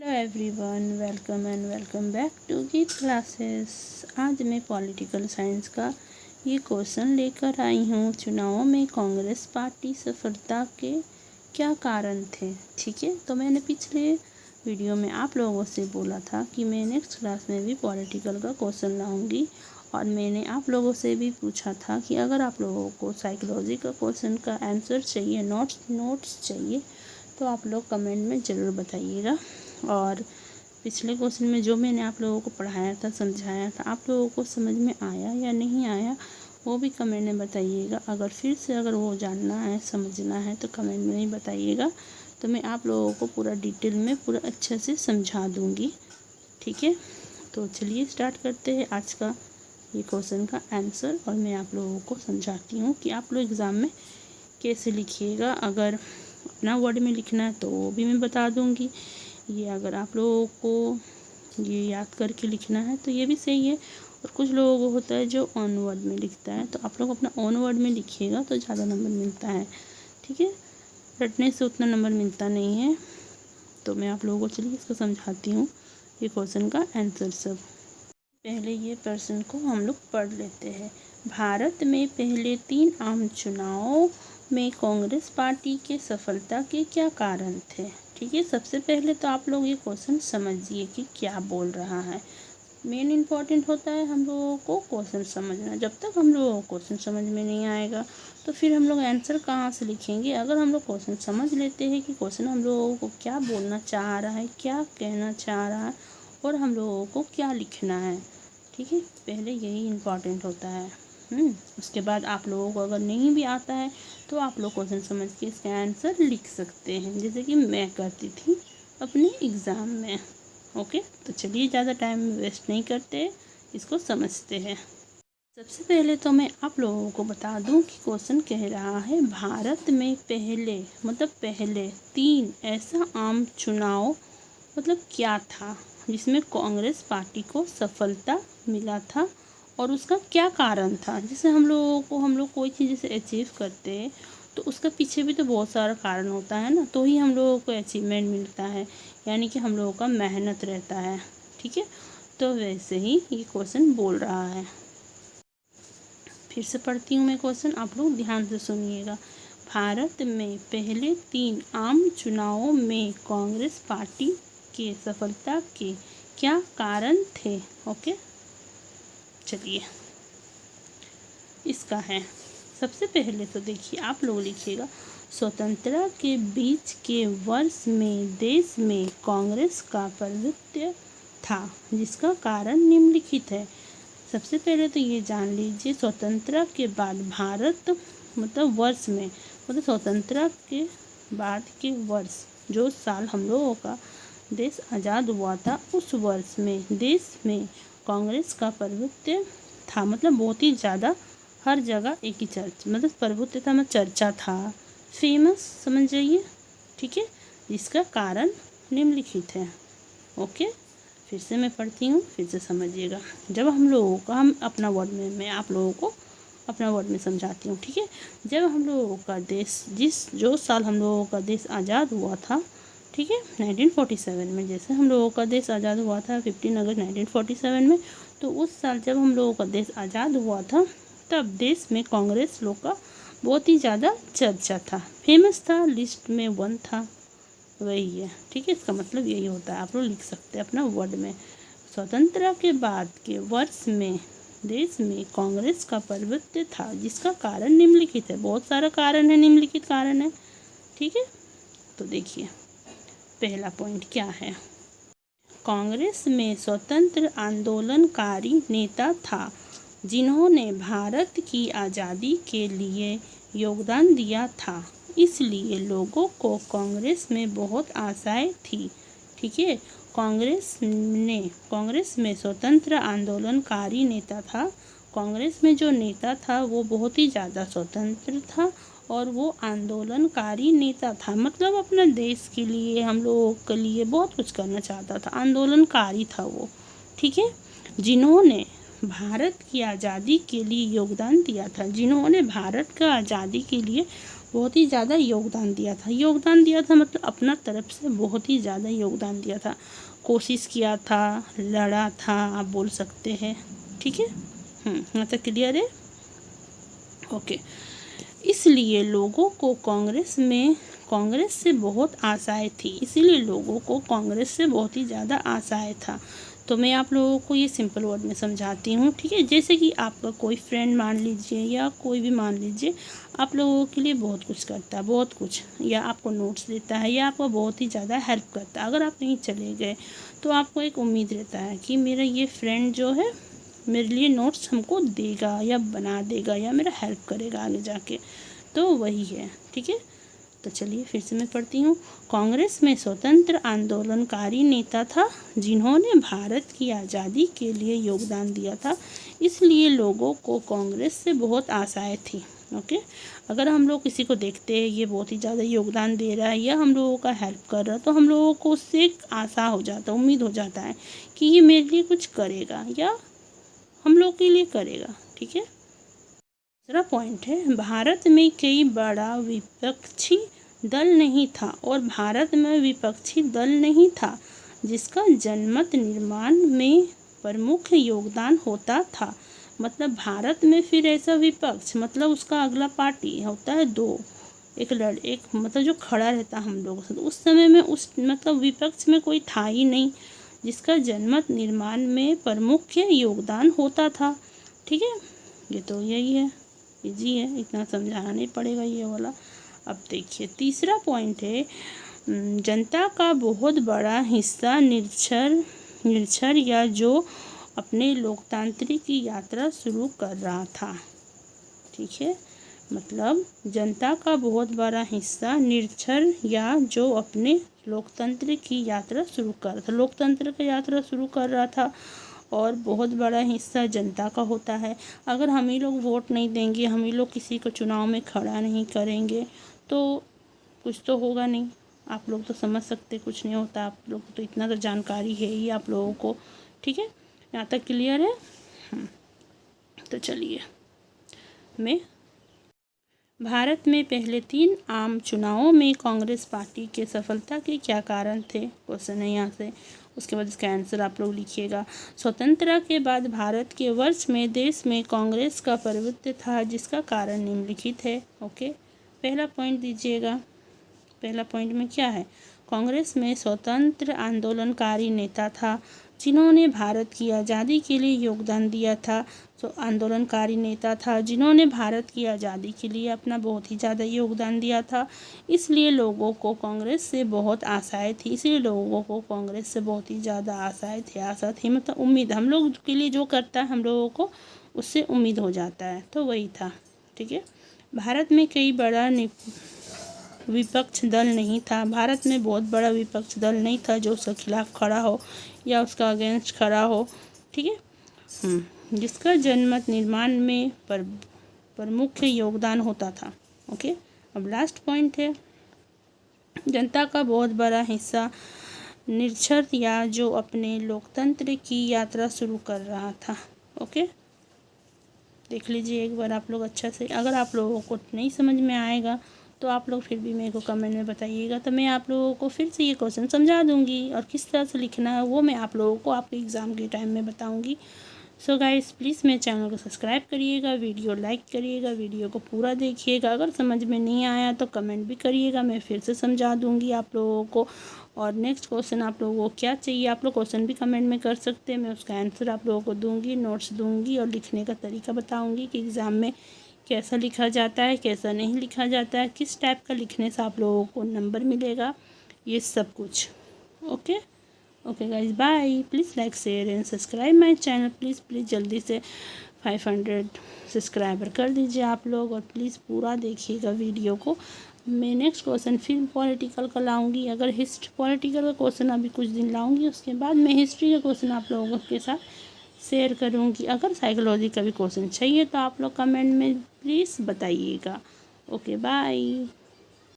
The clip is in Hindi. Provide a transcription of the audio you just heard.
Hello everyone, welcome and welcome back to Geet classes. आज मैं पॉलिटिकल साइंस का ये क्वेश्चन लेकर आई हूँ। चुनावों में कांग्रेस पार्टी सफलता के क्या कारण थे। ठीक है, तो मैंने पिछले वीडियो में आप लोगों से बोला था कि मैं नेक्स्ट क्लास में भी पॉलिटिकल का क्वेश्चन लाऊंगी, और मैंने आप लोगों से भी पूछा था कि अगर आप लोगों को साइकोलॉजी का क्वेश्चन का आंसर चाहिए, नोट्स चाहिए, तो आप लोग कमेंट में ज़रूर बताइएगा। और पिछले क्वेश्चन में जो मैंने आप लोगों को पढ़ाया था, समझाया था, आप लोगों को समझ में आया या नहीं आया, वो भी कमेंट में बताइएगा। अगर वो जानना है, समझना है, तो कमेंट में ही बताइएगा, तो मैं आप लोगों को पूरा डिटेल में पूरा अच्छे से समझा दूँगी। ठीक है, तो चलिए स्टार्ट करते हैं आज का ये क्वेश्चन का आंसर। और मैं आप लोगों को समझाती हूँ कि आप लोग एग्ज़ाम में कैसे लिखिएगा। अगर अपना वर्ड में लिखना है तो वो भी मैं बता दूँगी। ये अगर आप लोगों को ये याद करके लिखना है तो ये भी सही है। और कुछ लोगों को होता है जो ऑन वर्ड में लिखता है, तो आप लोग अपना ऑन वर्ड में लिखिएगा तो ज़्यादा नंबर मिलता है। ठीक है, रटने से उतना नंबर मिलता नहीं है। तो मैं आप लोगों को चलिए इसको समझाती हूँ, ये क्वेश्चन का आंसर सब। पहले ये प्रश्न को हम लोग पढ़ लेते हैं। भारत में पहले 3 आम चुनावों में कांग्रेस पार्टी के सफलता के क्या कारण थे। ठीक है, सबसे पहले तो आप लोग ये क्वेश्चन समझिए कि क्या बोल रहा है। मेन इम्पॉर्टेंट होता है हम लोगों को क्वेश्चन समझना। जब तक हम लोगों को क्वेश्चन समझ में नहीं आएगा तो फिर हम लोग आंसर कहाँ से लिखेंगे। अगर हम लोग क्वेश्चन समझ लेते हैं कि क्वेश्चन हम लोगों को क्या बोलना चाह रहा है, क्या कहना चाह रहा है, और हम लोगों को क्या लिखना है। ठीक है, पहले यही इम्पॉर्टेंट होता है। उसके बाद आप लोगों को अगर नहीं भी आता है तो आप लोग क्वेश्चन समझ के इसका आंसर लिख सकते हैं, जैसे कि मैं करती थी अपने एग्ज़ाम में। ओके, तो चलिए ज़्यादा टाइम वेस्ट नहीं करते, इसको समझते हैं। सबसे पहले तो मैं आप लोगों को बता दूं कि क्वेश्चन कह रहा है भारत में पहले 3 ऐसा आम चुनाव क्या था जिसमें कांग्रेस पार्टी को सफलता मिला था, और उसका क्या कारण था। जैसे हम लोग कोई चीज़ जैसे अचीव करते हैं तो उसका पीछे भी तो बहुत सारा कारण होता है ना, तो ही हम लोगों को अचीवमेंट मिलता है, यानी कि हम लोगों का मेहनत रहता है। ठीक है, तो वैसे ही ये क्वेश्चन बोल रहा है। फिर से पढ़ती हूँ मैं क्वेश्चन, आप लोग ध्यान से सुनिएगा। भारत में पहले 3 आम चुनावों में कांग्रेस पार्टी के सफलता के क्या कारण थे। ओके, चलिए इसका है। सबसे पहले तो देखिए, आप लोग लिखिएगा, स्वतंत्रता के बीच के वर्ष में देश में कांग्रेस का प्रभुत्व था जिसका कारण निम्नलिखित है। सबसे पहले तो ये जान लीजिए, स्वतंत्रता के बाद भारत वर्ष में स्वतंत्रता के बाद के वर्ष, जो साल हम लोगों का देश आज़ाद हुआ था, उस वर्ष में देश में कांग्रेस का प्रभुत्व था। बहुत ही ज़्यादा हर जगह एक ही प्रभुत्व था, चर्चा था, फेमस समझ जाइए। ठीक है, इसका कारण निम्नलिखित है। ओके, फिर से मैं पढ़ती हूँ, फिर से समझिएगा। जब हम अपना वर्ड में, मैं आप लोगों को अपना वर्ड में समझाती हूँ। ठीक है, जब हम लोगों का देश, जो साल हम लोगों का देश आज़ाद हुआ था, ठीक है, 1947 में, जैसे हम लोगों का देश आज़ाद हुआ था 15 अगस्त 1947 में, तो उस साल जब हम लोगों का देश आज़ाद हुआ था, तब देश में कांग्रेस लोग का बहुत ही ज़्यादा चर्चा था, फेमस था, लिस्ट में 1 था, वही है। ठीक है, इसका मतलब यही होता है। आप लोग लिख सकते हैं अपना वर्ड में, स्वतंत्रता के बाद के वर्ष में देश में कांग्रेस का प्रभुत्व था जिसका कारण निम्नलिखित है। बहुत सारा कारण है, निम्नलिखित कारण है। ठीक है, तो देखिए पहला पॉइंट क्या है। कांग्रेस में स्वतंत्र आंदोलनकारी नेता था जिन्होंने भारत की आज़ादी के लिए योगदान दिया था, इसलिए लोगों को कांग्रेस में बहुत आशाएं थी। ठीक है, कांग्रेस में स्वतंत्र आंदोलनकारी नेता था। कांग्रेस में जो नेता था वो बहुत ही ज़्यादा स्वतंत्र था और वो आंदोलनकारी नेता था, अपना देश के लिए, हम लोगों के लिए बहुत कुछ करना चाहता था, आंदोलनकारी था वो। ठीक है, जिन्होंने भारत की आज़ादी के लिए योगदान दिया था, जिन्होंने भारत का आज़ादी के लिए बहुत ही ज़्यादा योगदान दिया था। योगदान दिया था मतलब अपना तरफ से बहुत ही ज़्यादा योगदान दिया था, कोशिश किया था, लड़ा था, आप बोल सकते हैं। ठीक है, यहाँ तक क्लियर है? ओके। इसलिए लोगों को कांग्रेस से बहुत आशाएं थी, इसीलिए लोगों को कांग्रेस से बहुत ही ज़्यादा आशाएं था। तो मैं आप लोगों को ये सिंपल वर्ड में समझाती हूँ। ठीक है, जैसे कि आपका कोई फ्रेंड मान लीजिए या कोई भी मान लीजिए आप लोगों के लिए बहुत कुछ करता है, बहुत कुछ, या आपको नोट्स देता है या आपको बहुत ही ज़्यादा हेल्प करता है। अगर आप कहीं चले गए तो आपको एक उम्मीद रहता है कि मेरा ये फ्रेंड जो है मेरे लिए नोट्स हमको देगा या बना देगा या मेरा हेल्प करेगा आगे जाके, तो वही है। ठीक है, तो चलिए फिर से मैं पढ़ती हूँ। कांग्रेस में स्वतंत्र आंदोलनकारी नेता था जिन्होंने भारत की आज़ादी के लिए योगदान दिया था, इसलिए लोगों को कांग्रेस से बहुत आशाएं थी। ओके, अगर हम लोग किसी को देखते हैं ये बहुत ही ज़्यादा योगदान दे रहा है या हम लोगों का हेल्प कर रहा है, तो हम लोगों को उससे एक आशा हो जाता है, उम्मीद हो जाता है कि ये मेरे लिए कुछ करेगा या हम लोग के लिए करेगा। ठीक है, दूसरा पॉइंट है, भारत में कोई बड़ा विपक्षी दल नहीं था, और भारत में विपक्षी दल नहीं था जिसका जनमत निर्माण में प्रमुख योगदान होता था। मतलब भारत में फिर ऐसा विपक्ष मतलब उसका अगला पार्टी होता है दो, एक मतलब जो खड़ा रहता हम लोगों से, उस समय में उस मतलब विपक्ष में कोई था ही नहीं जिसका जनमत निर्माण में प्रमुख योगदान होता था। ठीक है, ये तो यही है, इजी है, इतना समझाना नहीं पड़ेगा ये वाला। अब देखिए तीसरा पॉइंट है, जनता का बहुत बड़ा हिस्सा निरक्षर या जो अपने लोकतांत्रिक की यात्रा शुरू कर रहा था। ठीक है, मतलब जनता का बहुत बड़ा हिस्सा निरक्षर या जो अपने लोकतंत्र की यात्रा शुरू कर रहा था, लोकतंत्र की यात्रा शुरू कर रहा था, और बहुत बड़ा हिस्सा जनता का होता है। अगर हम ही लोग वोट नहीं देंगे, हम ही लोग किसी को चुनाव में खड़ा नहीं करेंगे तो कुछ तो होगा नहीं। आप लोग तो समझ सकते कुछ नहीं होता, आप लोग तो इतना तो जानकारी है ही आप लोगों को। ठीक है, यहाँ तक क्लियर है? तो चलिए भारत में पहले 3 आम चुनावों में कांग्रेस पार्टी के सफलता के क्या कारण थे, क्वेश्चन है यहाँ से। उसके बाद इसका आंसर आप लोग लिखिएगा। स्वतंत्रता के बाद भारत के वर्ष में देश में कांग्रेस का प्रभुत्व था जिसका कारण निम्नलिखित है। ओके, पहला पॉइंट दीजिएगा। पहला पॉइंट में क्या है, कांग्रेस में स्वतंत्र आंदोलनकारी नेता था जिन्होंने भारत की आज़ादी के लिए योगदान दिया था। आंदोलनकारी नेता था जिन्होंने भारत की आज़ादी के लिए अपना बहुत ही ज़्यादा योगदान दिया था, इसलिए लोगों को कांग्रेस से बहुत आशाएं थी। इसलिए लोगों को कांग्रेस से बहुत ही ज़्यादा आशाएं थी, आशा थी मतलब उम्मीद, हम लोग के लिए जो करता है हम लोगों को उससे उम्मीद हो जाता है, तो वही था। ठीक है, भारत में कई बड़ा विपक्ष दल नहीं था, भारत में बहुत बड़ा विपक्ष दल नहीं था जो उसके खिलाफ खड़ा हो या उसका अगेंस्ट खड़ा हो। ठीक है, जिसका जनमत निर्माण में प्रमुख योगदान होता था। ओके, अब लास्ट पॉइंट है, जनता का बहुत बड़ा हिस्सा निरक्षर या जो अपने लोकतंत्र की यात्रा शुरू कर रहा था। ओके, देख लीजिए एक बार आप लोग अच्छा से। अगर आप लोगों को नहीं समझ में आएगा तो आप लोग फिर भी मेरे को कमेंट में बताइएगा, तो मैं आप लोगों को फिर से ये क्वेश्चन समझा दूंगी, और किस तरह से लिखना है वो मैं आप लोगों को आपके एग्ज़ाम के टाइम में बताऊंगी। सो गाइस प्लीज़ मेरे चैनल को सब्सक्राइब करिएगा, वीडियो लाइक करिएगा, वीडियो को पूरा देखिएगा। अगर समझ में नहीं आया तो कमेंट भी करिएगा, मैं फिर से समझा दूंगी आप लोगों को। और नेक्स्ट क्वेश्चन आप लोगों को क्या चाहिए, आप लोग क्वेश्चन भी कमेंट में कर सकते हैं, मैं उसका आंसर आप लोगों को दूँगी, नोट्स दूँगी और लिखने का तरीका बताऊँगी कि एग्ज़ाम में कैसा लिखा जाता है, कैसा नहीं लिखा जाता है, किस टाइप का लिखने से आप लोगों को नंबर मिलेगा, ये सब कुछ। Okay okay guys, bye. Please like share and subscribe my channel. Please जल्दी से 500 सब्सक्राइबर कर दीजिए आप लोग, और प्लीज़ पूरा देखिएगा वीडियो को। मैं नेक्स्ट क्वेश्चन फिर पॉलिटिकल का लाऊंगी। अगर पॉलिटिकल का क्वेश्चन अभी कुछ दिन लाऊंगी, उसके बाद मैं हिस्ट्री का क्वेश्चन आप लोगों के साथ शेयर करूंगी। अगर साइकोलॉजी का भी क्वेश्चन चाहिए तो आप लोग कमेंट में प्लीज़ बताइएगा। Okay bye.